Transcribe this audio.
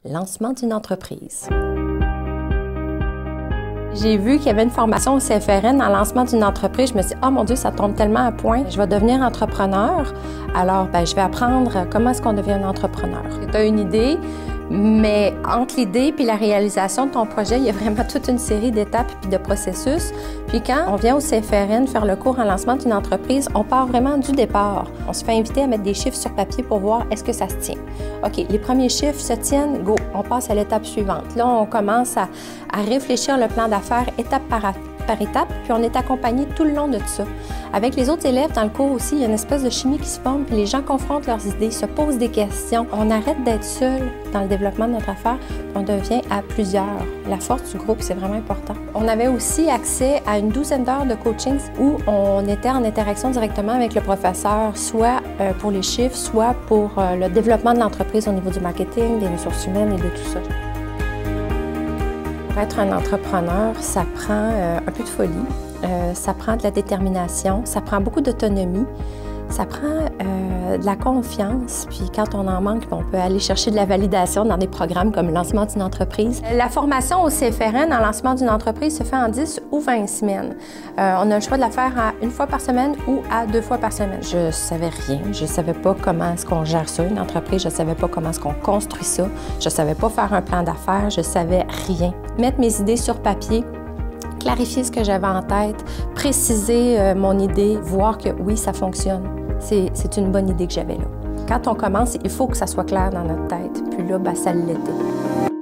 Lancement d'une entreprise. J'ai vu qu'il y avait une formation au CFRN en lancement d'une entreprise. Je me suis dit, oh mon Dieu, ça tombe tellement à point. Je vais devenir entrepreneur. Alors, je vais apprendre comment est-ce qu'on devient un entrepreneur. Tu as une idée, mais entre l'idée et la réalisation de ton projet, il y a vraiment toute une série d'étapes et de processus. Puis quand on vient au CFRN faire le cours en lancement d'une entreprise, on part vraiment du départ. On se fait inviter à mettre des chiffres sur papier pour voir est-ce que ça se tient. OK, les premiers chiffres se tiennent, go, on passe à l'étape suivante. Là, on commence à réfléchir le plan d'affaires étape par étape, puis on est accompagné tout le long de tout ça. Avec les autres élèves dans le cours aussi, il y a une espèce de chimie qui se forme, puis les gens confrontent leurs idées, se posent des questions. On arrête d'être seul dans le développement de notre affaire, puis on devient à plusieurs. La force du groupe, c'est vraiment important. On avait aussi accès à une douzaine d'heures de coaching où on était en interaction directement avec le professeur, soit pour les chiffres, soit pour le développement de l'entreprise au niveau du marketing, des ressources humaines et de tout ça. Pour être un entrepreneur, ça prend un peu de folie, ça prend de la détermination, ça prend beaucoup d'autonomie, ça prend de la confiance, puis quand on en manque, on peut aller chercher de la validation dans des programmes comme le lancement d'une entreprise. La formation au CFRN en lancement d'une entreprise se fait en 10 ou 20 semaines. On a le choix de la faire à 1 fois par semaine ou à 2 fois par semaine. Je savais rien, je savais pas comment est-ce qu'on gère ça, une entreprise, je savais pas comment est-ce qu'on construit ça, je savais pas faire un plan d'affaires, je savais rien. Mettre mes idées sur papier, clarifier ce que j'avais en tête, préciser mon idée, voir que oui, ça fonctionne. C'est une bonne idée que j'avais là. Quand on commence, il faut que ça soit clair dans notre tête. Puis là, ça l'était.